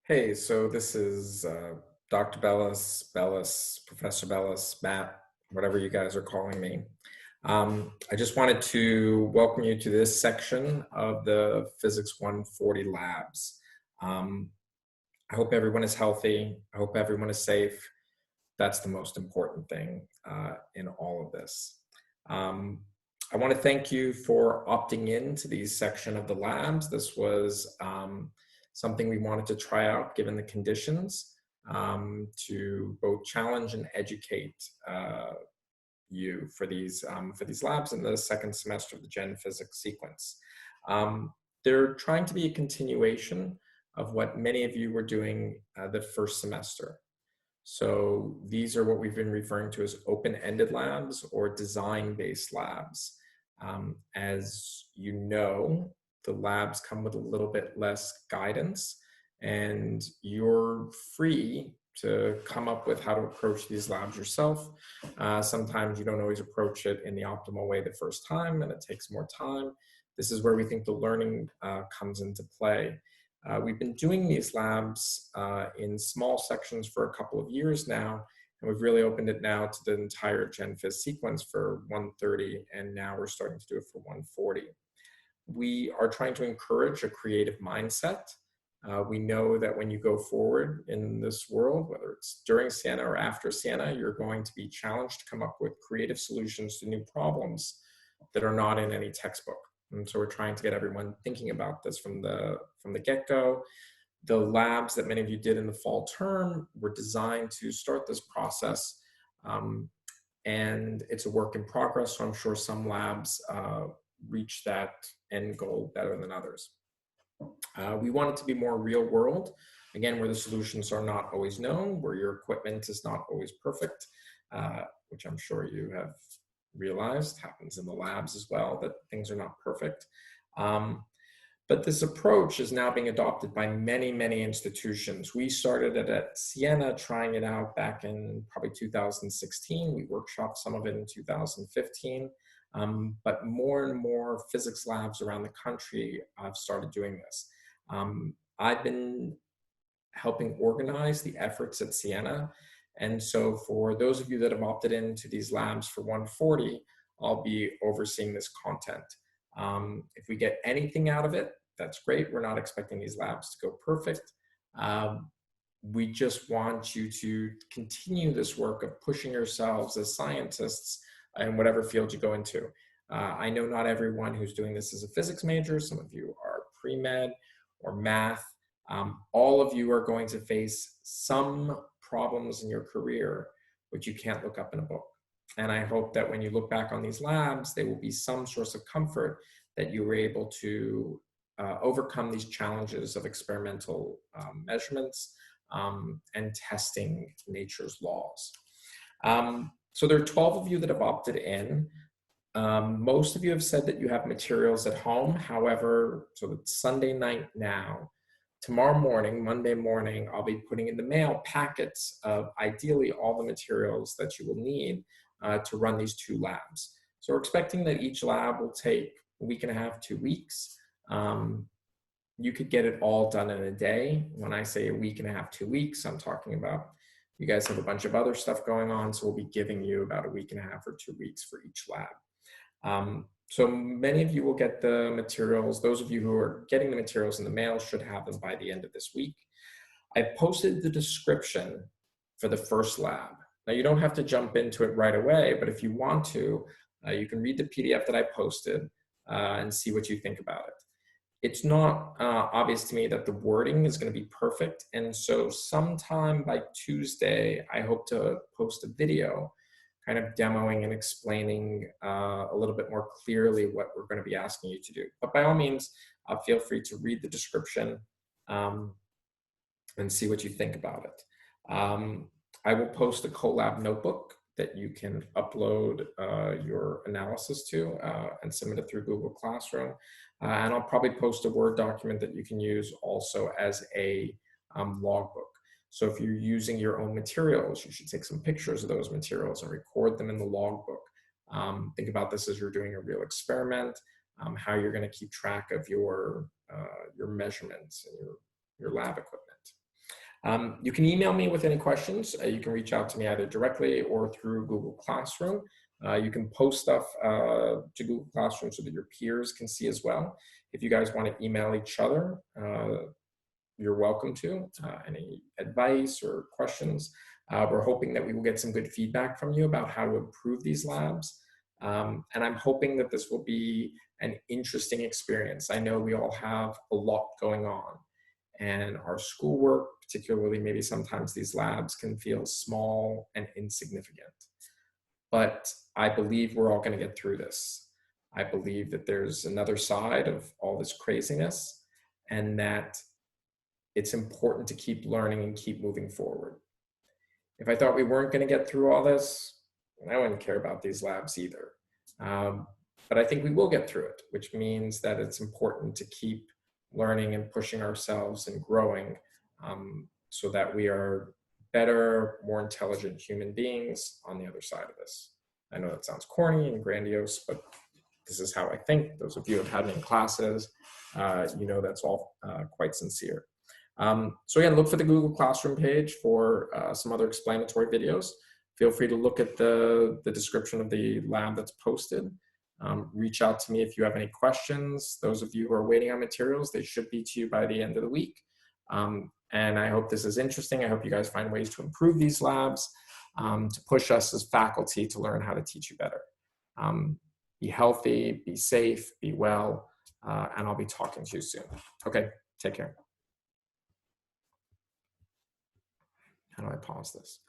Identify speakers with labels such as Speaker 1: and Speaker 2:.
Speaker 1: Hey, so this is Dr. Bellis, Professor Bellis, Matt, whatever you guys are calling me. I just wanted to welcome you to this section of the Physics 140 labs. I hope everyone is healthy. I hope everyone is safe. That's the most important thing in all of this. I want to thank you for opting in to these section of the labs. This was something we wanted to try out given the conditions to both challenge and educate you for these labs in the second semester of the Gen Physics sequence. They're trying to be a continuation of what many of you were doing the first semester. So these are what we've been referring to as open-ended labs or design-based labs. As you know, the labs come with a little bit less guidance, and you're free to come up with how to approach these labs yourself. Sometimes you don't always approach it in the optimal way the first time, and it takes more time. This is where we think the learning comes into play. We've been doing these labs in small sections for a couple of years now, and we've really opened it now to the entire Gen Phys sequence for 130, and now we're starting to do it for 140. We are trying to encourage a creative mindset. We know that when you go forward in this world, whether it's during Siena or after Siena, you're going to be challenged to come up with creative solutions to new problems that are not in any textbook. And so we're trying to get everyone thinking about this from the get-go. The labs that many of you did in the fall term were designed to start this process, and it's a work in progress, so I'm sure some labs reach that end goal better than others. We want it to be more real world, again, where the solutions are not always known, where your equipment is not always perfect, which I'm sure you have realized happens in the labs as well, that things are not perfect. But this approach is now being adopted by many, many institutions. We started it at Siena, trying it out back in probably 2016. We workshopped some of it in 2015. But more and more physics labs around the country have started doing this. I've been helping organize the efforts at Siena. And so for those of you that have opted into these labs for 140, I'll be overseeing this content. If we get anything out of it, that's great. We're not expecting these labs to go perfect. We just want you to continue this work of pushing yourselves as scientists in whatever field you go into. I know not everyone who's doing this is a physics major. Some of you are pre-med or math. All of you are going to face some problems in your career which you can't look up in a book. And I hope that when you look back on these labs, they will be some source of comfort that you were able to overcome these challenges of experimental measurements and testing nature's laws. So there are 12 of you that have opted in. Most of you have said that you have materials at home. However, so it's Sunday night now. Tomorrow morning, Monday morning, I'll be putting in the mail packets of ideally all the materials that you will need to run these two labs. So we're expecting that each lab will take a week and a half, 2 weeks. You could get it all done in a day. When I say a week and a half, 2 weeks, I'm talking about you guys have a bunch of other stuff going on, so we'll be giving you about a week and a half or 2 weeks for each lab. So many of you will get the materials. Those of you who are getting the materials in the mail should have them by the end of this week. I posted the description for the first lab. Now you don't have to jump into it right away, but if you want to, you can read the PDF that I posted and see what you think about it. It's not obvious to me that the wording is going to be perfect, and so sometime by Tuesday, I hope to post a video kind of demoing and explaining a little bit more clearly what we're going to be asking you to do. But by all means, feel free to read the description and see what you think about it. I will post a collab notebook that you can upload your analysis to and submit it through Google Classroom. And I'll probably post a Word document that you can use also as a logbook. So if you're using your own materials, you should take some pictures of those materials and record them in the logbook. Think about this as you're doing a real experiment, how you're going to keep track of your your measurements and your lab equipment. You can email me with any questions. You can reach out to me either directly or through Google Classroom. You can post stuff to Google Classroom so that your peers can see as well. If you guys want to email each other, you're welcome to. Any advice or questions. We're hoping that we will get some good feedback from you about how to improve these labs. And I'm hoping that this will be an interesting experience. I know we all have a lot going on, and our schoolwork, particularly maybe sometimes these labs, can feel small and insignificant. But I believe we're all going to get through this. I believe that there's another side of all this craziness, and that it's important to keep learning and keep moving forward. If I thought we weren't going to get through all this, I wouldn't care about these labs either. But I think we will get through it, which means that it's important to keep learning and pushing ourselves and growing, so that we are better, more intelligent human beings on the other side of this. I know that sounds corny and grandiose, but this is how I think. Those of you who have had me in classes, you know that's all quite sincere. So again, look for the Google Classroom page for some other explanatory videos. Feel free to look at the description of the lab that's posted. Reach out to me if you have any questions. Those of you who are waiting on materials, they should be to you by the end of the week. And I hope this is interesting. I hope you guys find ways to improve these labs, to push us as faculty to learn how to teach you better. Be healthy, be safe, be well, and I'll be talking to you soon. Okay, take care. How do I pause this?